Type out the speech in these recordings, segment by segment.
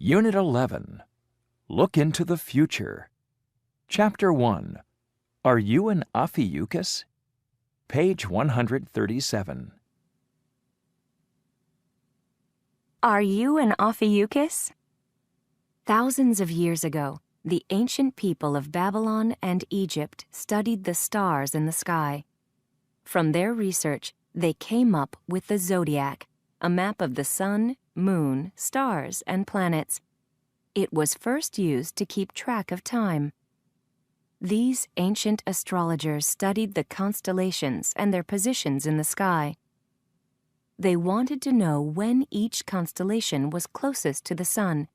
Unit 11. Look into the future. Chapter 1. Are you an Ophiuchus? Page 137. Are you an Ophiuchus? Thousands of years ago, the ancient people of Babylon and Egypt studied the stars in the sky. From their research, they came up with the zodiac, a map of the sun, moon, stars, and planets. It was first used to keep track of time. These ancient astrologers studied the constellations and their positions in the sky. They wanted to know when each constellation was closest to the sun.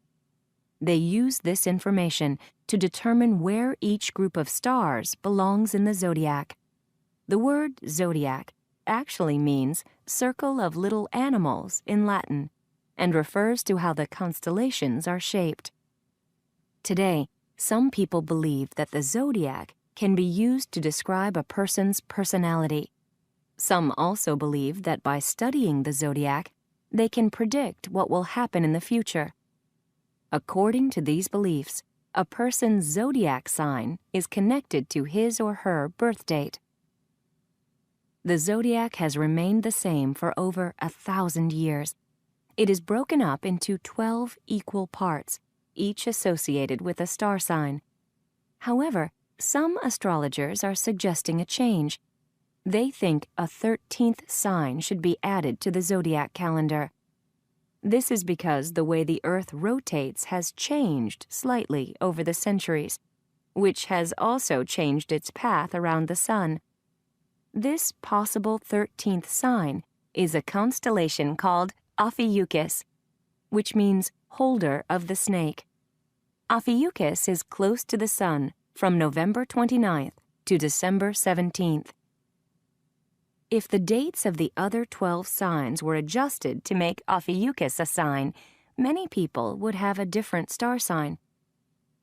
They used this information to determine where each group of stars belongs in the zodiac. The word zodiac actually means circle of little animals in Latin and refers to how the constellations are shaped. Today, some people believe that the zodiac can be used to describe a person's personality. Some also believe that by studying the zodiac, they can predict what will happen in the future. According to these beliefs, a person's zodiac sign is connected to his or her birth date. The zodiac has remained the same for over 1,000 years. It is broken up into 12 equal parts, each associated with a star sign. However, some astrologers are suggesting a change. They think a 13th sign should be added to the zodiac calendar. This is because the way the Earth rotates has changed slightly over the centuries, which has also changed its path around the sun. This possible 13th sign is a constellation called Ophiuchus, which means holder of the snake. Ophiuchus is close to the sun from November 29th to December 17th. If the dates of the other 12 signs were adjusted to make Ophiuchus a sign, many people would have a different star sign.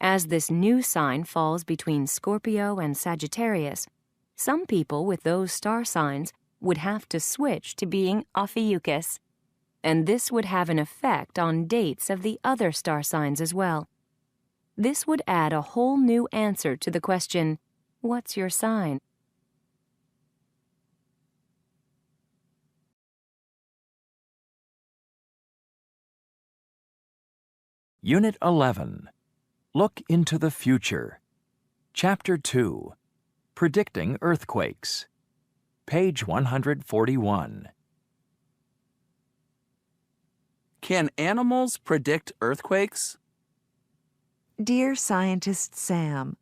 As this new sign falls between Scorpio and Sagittarius, some people with those star signs would have to switch to being Ophiuchus, and this would have an effect on dates of the other star signs as well. This would add a whole new answer to the question, "What's your sign?" Unit 11. Look into the future. Chapter 2. Predicting earthquakes. Page 141. Can animals predict earthquakes? Dear Scientist Sam,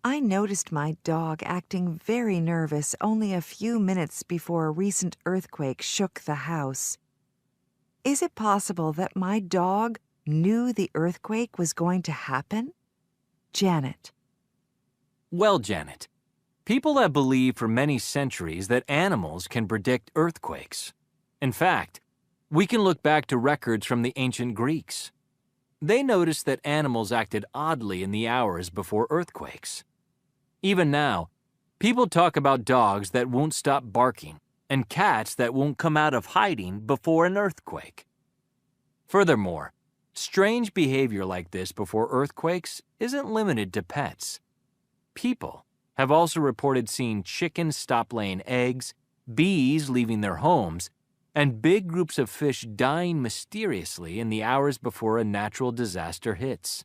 I noticed my dog acting very nervous only a few minutes before a recent earthquake shook the house. Is it possible that my dog knew the earthquake was going to happen? Janet. Well, Janet, people have believed for many centuries that animals can predict earthquakes. In fact, we can look back to records from the ancient Greeks. They noticed that animals acted oddly in the hours before earthquakes. Even now, people talk about dogs that won't stop barking and cats that won't come out of hiding before an earthquake. Furthermore, strange behavior like this before earthquakes isn't limited to pets. People have also reported seeing chickens stop laying eggs, bees leaving their homes, and big groups of fish dying mysteriously in the hours before a natural disaster hits.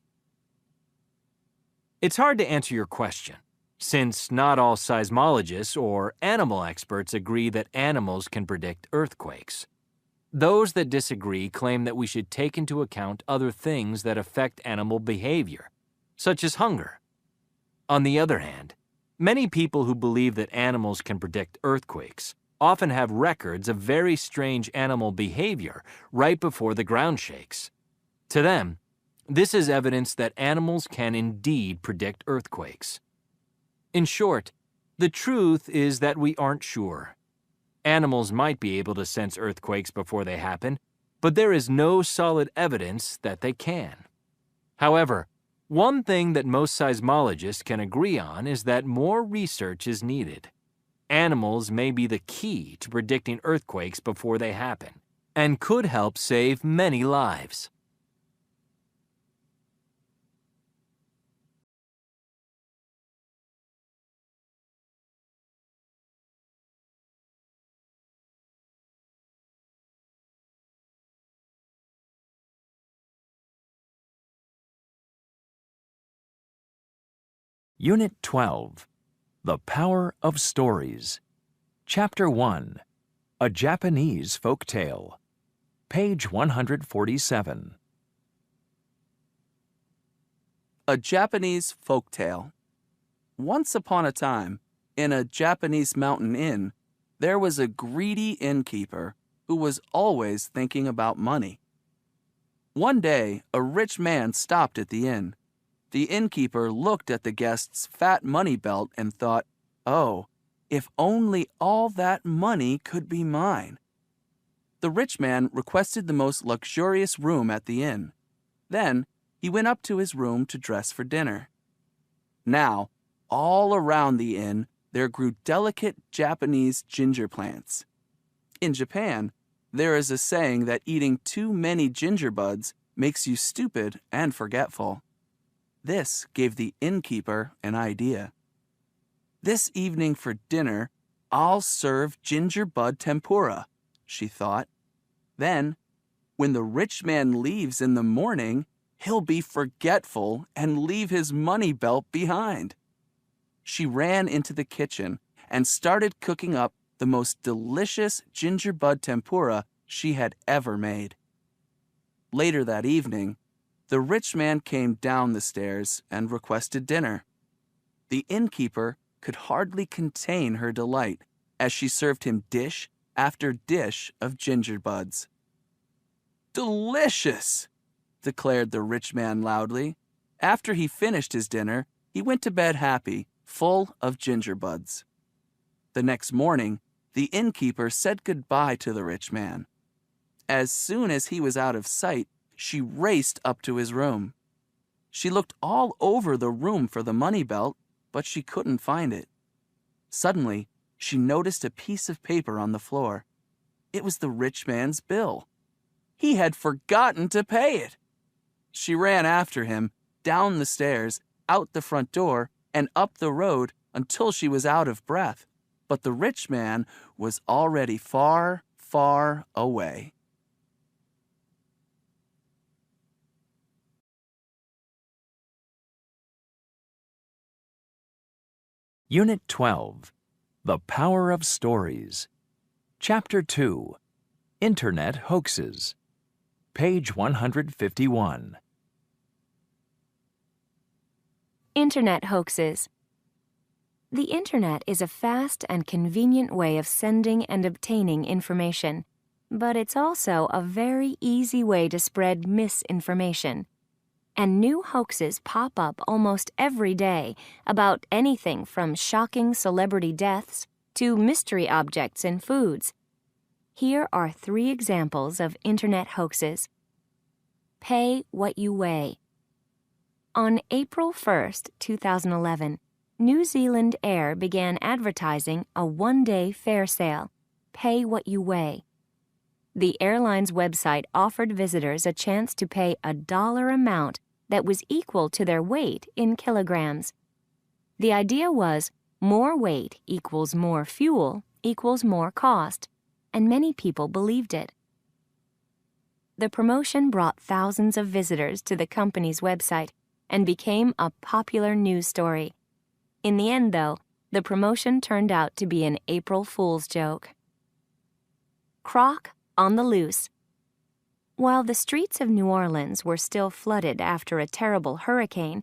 It's hard to answer your question, since not all seismologists or animal experts agree that animals can predict earthquakes. Those that disagree claim that we should take into account other things that affect animal behavior, such as hunger. On the other hand, many people who believe that animals can predict earthquakes often have records of very strange animal behavior right before the ground shakes. To them, this is evidence that animals can indeed predict earthquakes. In short, the truth is that we aren't sure. Animals might be able to sense earthquakes before they happen, but there is no solid evidence that they can. However, one thing that most seismologists can agree on is that more research is needed. Animals may be the key to predicting earthquakes before they happen, and could help save many lives. Unit 12. The Power of Stories. Chapter 1. A Japanese Folktale. Page 147. A Japanese Folktale. Once upon a time, in a Japanese mountain inn, there was a greedy innkeeper who was always thinking about money. One day, a rich man stopped at the inn. The innkeeper looked at the guest's fat money belt and thought, "Oh, if only all that money could be mine." The rich man requested the most luxurious room at the inn. Then, he went up to his room to dress for dinner. Now, all around the inn, there grew delicate Japanese ginger plants. In Japan, there is a saying that eating too many ginger buds makes you stupid and forgetful. This gave the innkeeper an idea. "This evening for dinner, I'll serve ginger bud tempura," she thought. "Then, when the rich man leaves in the morning, he'll be forgetful and leave his money belt behind." She ran into the kitchen and started cooking up the most delicious ginger bud tempura she had ever made. Later that evening, the rich man came down the stairs and requested dinner. The innkeeper could hardly contain her delight as she served him dish after dish of ginger buds. "Delicious!" declared the rich man loudly. After he finished his dinner, he went to bed happy, full of ginger buds. The next morning, the innkeeper said goodbye to the rich man. As soon as he was out of sight, she raced up to his room. She looked all over the room for the money belt, but she couldn't find it. Suddenly, she noticed a piece of paper on the floor. It was the rich man's bill. He had forgotten to pay it. She ran after him, down the stairs, out the front door, and up the road until she was out of breath. But the rich man was already far, far away. Unit 12. The Power of Stories. Chapter 2. Internet Hoaxes. Page 151. Internet hoaxes. The Internet is a fast and convenient way of sending and obtaining information, but it's also a very easy way to spread misinformation. And new hoaxes pop up almost every day about anything from shocking celebrity deaths to mystery objects in foods. Here are 3 examples of Internet hoaxes. Pay what you weigh. On April 1st, 2011, New Zealand Air began advertising a one-day fare sale, Pay What You Weigh. The airline's website offered visitors a chance to pay a dollar amount that was equal to their weight in kilograms. The idea was more weight equals more fuel equals more cost, and many people believed it. The promotion brought thousands of visitors to the company's website and became a popular news story. In the end, though, the promotion turned out to be an April Fool's joke. Croc on the loose. While the streets of New Orleans were still flooded after a terrible hurricane,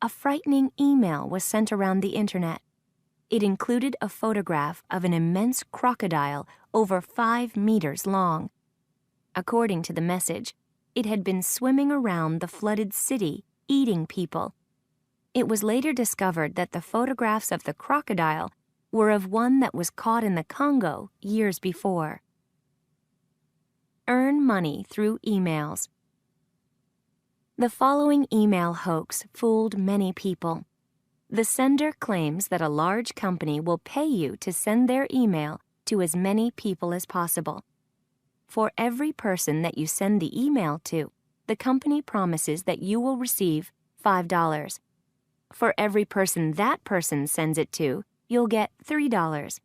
a frightening email was sent around the Internet. It included a photograph of an immense crocodile over 5 meters long. According to the message, it had been swimming around the flooded city, eating people. It was later discovered that the photographs of the crocodile were of one that was caught in the Congo years before. Earn money through emails. The following email hoax fooled many people. The sender claims that a large company will pay you to send their email to as many people as possible. For every person that you send the email to, the company promises that you will receive $5. For every person that person sends it to, you'll get $3.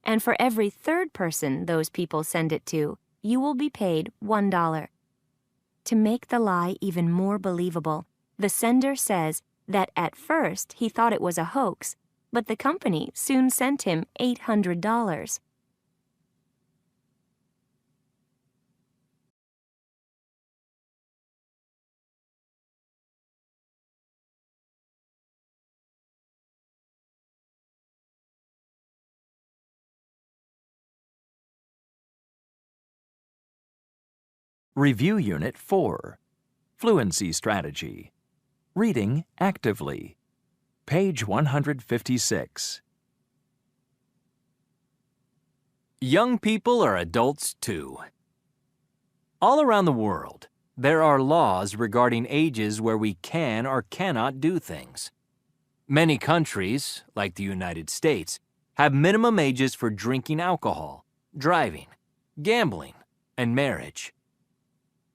And for every third person those people send it to, you will be paid $1. To make the lie even more believable, the sender says that at first he thought it was a hoax, but the company soon sent him $800. Review Unit 4, Fluency Strategy. Reading actively. Page 156. Young people are adults too. All around the world, there are laws regarding ages where we can or cannot do things. Many countries, like the United States, have minimum ages for drinking alcohol, driving, gambling, and marriage.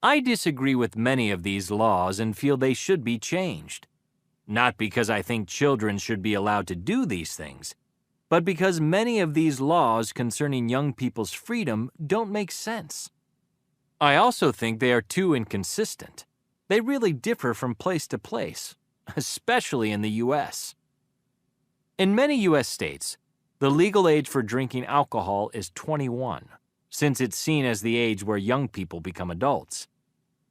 I disagree with many of these laws and feel they should be changed. Not because I think children should be allowed to do these things, but because many of these laws concerning young people's freedom don't make sense. I also think they are too inconsistent. They really differ from place to place, especially in the U.S. In many U.S. states, the legal age for drinking alcohol is 21, since it's seen as the age where young people become adults.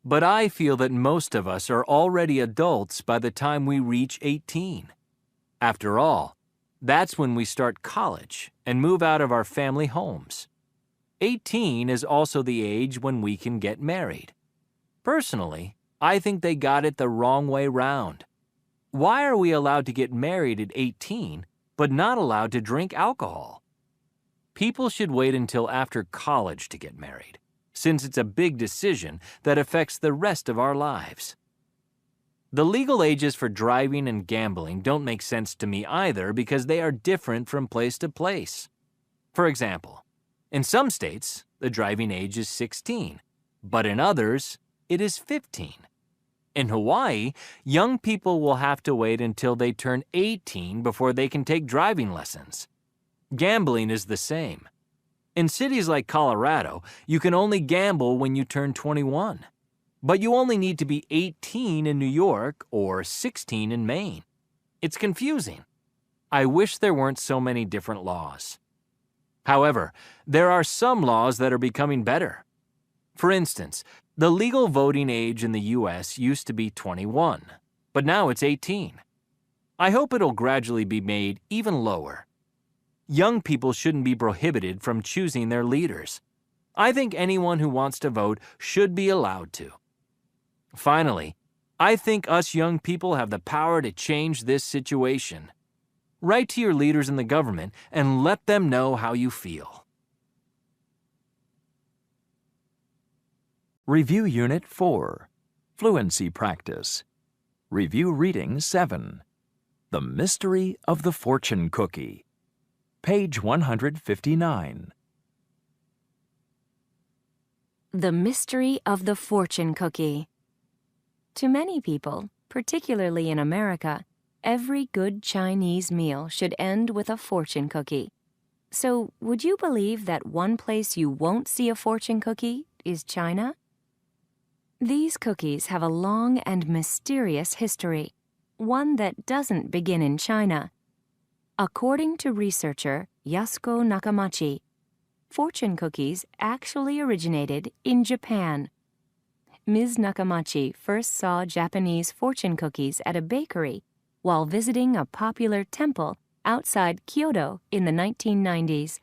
But I feel that most of us are already adults by the time we reach 18. After all, that's when we start college and move out of our family homes. 18 is also the age when we can get married. Personally, I think they got it the wrong way round. Why are we allowed to get married at 18, but not allowed to drink alcohol? People should wait until after college to get married, since it's a big decision that affects the rest of our lives. The legal ages for driving and gambling don't make sense to me either because they are different from place to place. For example, in some states, the driving age is 16, but in others, it is 15. In Hawaii, young people will have to wait until they turn 18 before they can take driving lessons. Gambling is the same. In cities like Colorado, you can only gamble when you turn 21. But you only need to be 18 in New York or 16 in Maine. It's confusing. I wish there weren't so many different laws. However, there are some laws that are becoming better. For instance, the legal voting age in the U.S. used to be 21, but now it's 18. I hope it'll gradually be made even lower. Young people shouldn't be prohibited from choosing their leaders. I think anyone who wants to vote should be allowed to. Finally, I think us young people have the power to change this situation. Write to your leaders in the government and let them know how you feel. Review Unit 4, Fluency Practice. Review Reading 7, The Mystery of the Fortune Cookie. Page 159. The Mystery of the Fortune Cookie. To many people, particularly in America, every good Chinese meal should end with a fortune cookie. So, would you believe that one place you won't see a fortune cookie is China? These cookies have a long and mysterious history, one that doesn't begin in China. According to researcher Yasuko Nakamachi, fortune cookies actually originated in Japan. Ms. Nakamachi first saw Japanese fortune cookies at a bakery while visiting a popular temple outside Kyoto in the 1990s.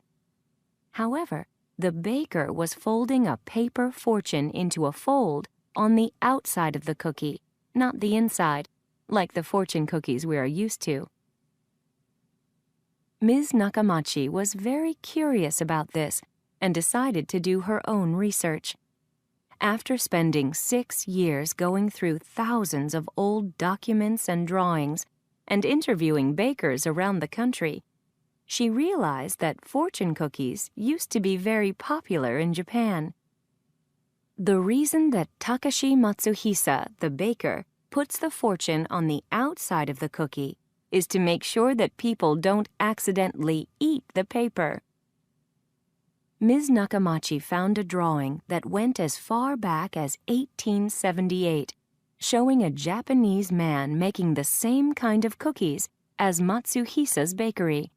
However, the baker was folding a paper fortune into a fold on the outside of the cookie, not the inside, like the fortune cookies we are used to. Ms. Nakamachi was very curious about this and decided to do her own research. After spending 6 years going through thousands of old documents and drawings and interviewing bakers around the country, she realized that fortune cookies used to be very popular in Japan. The reason that Takashi Matsuhisa, the baker, puts the fortune on the outside of the cookie is to make sure that people don't accidentally eat the paper. Ms. Nakamachi found a drawing that went as far back as 1878, showing a Japanese man making the same kind of cookies as Matsuhisa's bakery.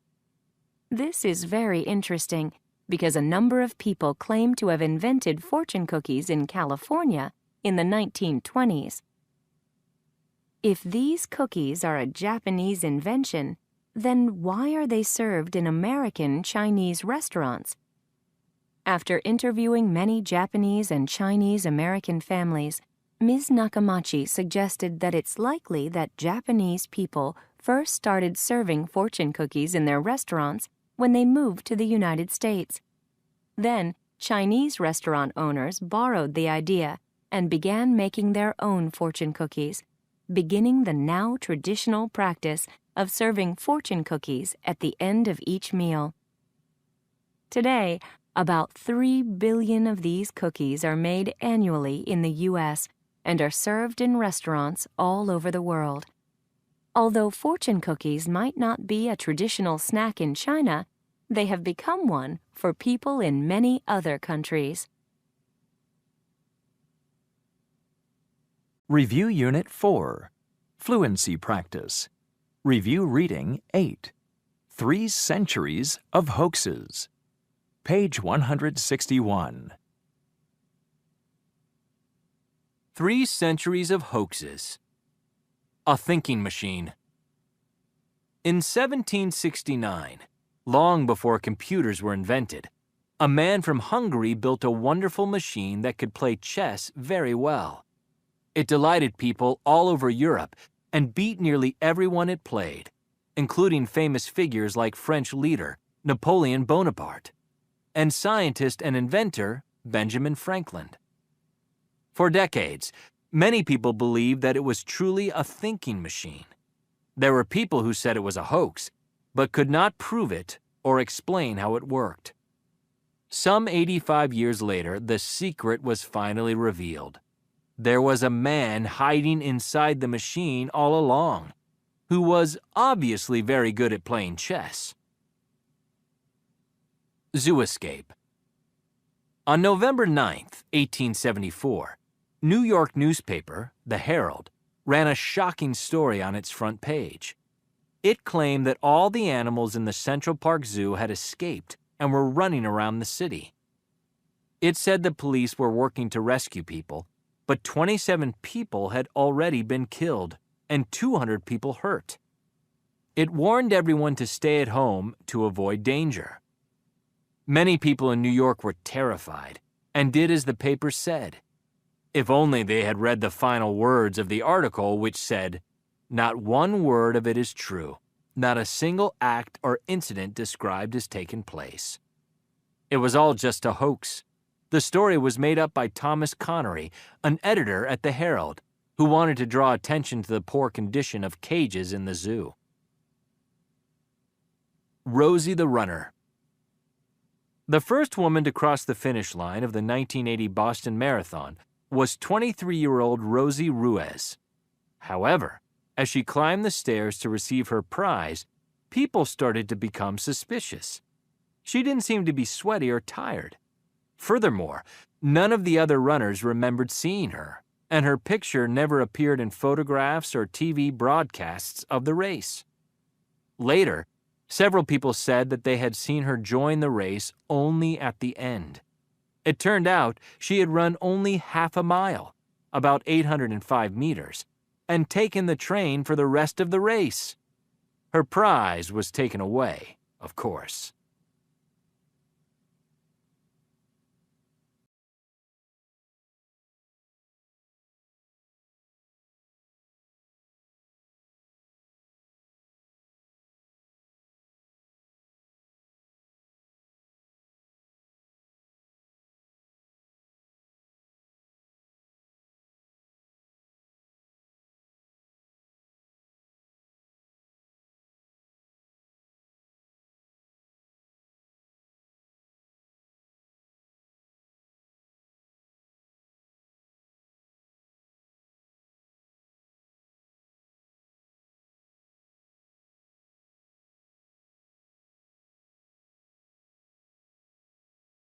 This is very interesting because a number of people claim to have invented fortune cookies in California in the 1920s. If these cookies are a Japanese invention, then why are they served in American Chinese restaurants? After interviewing many Japanese and Chinese American families, Ms. Nakamachi suggested that it's likely that Japanese people first started serving fortune cookies in their restaurants when they moved to the United States. Then, Chinese restaurant owners borrowed the idea and began making their own fortune cookies, beginning the now traditional practice of serving fortune cookies at the end of each meal. Today, about 3 billion of these cookies are made annually in the U.S. and are served in restaurants all over the world. Although fortune cookies might not be a traditional snack in China, they have become one for people in many other countries. Review Unit 4, Fluency Practice. Review Reading 8, 3 Centuries of Hoaxes. Page 161. 3 Centuries of Hoaxes. A thinking machine. In 1769, long before computers were invented, a man from Hungary built a wonderful machine that could play chess very well. It delighted people all over Europe and beat nearly everyone it played, including famous figures like French leader Napoleon Bonaparte and scientist and inventor Benjamin Franklin. For decades, many people believed that it was truly a thinking machine. There were people who said it was a hoax, but could not prove it or explain how it worked. Some 85 years later, the secret was finally revealed. There was a man hiding inside the machine all along, who was obviously very good at playing chess. Zoo Escape. On November 9th, 1874, New York newspaper, The Herald, ran a shocking story on its front page. It claimed that all the animals in the Central Park Zoo had escaped and were running around the city. It said the police were working to rescue people, but 27 people had already been killed and 200 people hurt. It warned everyone to stay at home to avoid danger. Many people in New York were terrified and did as the paper said. If only they had read the final words of the article, which said, "Not one word of it is true. Not a single act or incident described has taken place." It was all just a hoax. The story was made up by Thomas Connery, an editor at the Herald, who wanted to draw attention to the poor condition of cages in the zoo. Rosie the Runner. The first woman to cross the finish line of the 1980 Boston Marathon was 23-year-old Rosie Ruiz. However, as she climbed the stairs to receive her prize, people started to become suspicious. She didn't seem to be sweaty or tired. Furthermore, none of the other runners remembered seeing her, and her picture never appeared in photographs or TV broadcasts of the race. Later, several people said that they had seen her join the race only at the end. It turned out she had run only half a mile, about 805 meters, and taken the train for the rest of the race. Her prize was taken away, of course.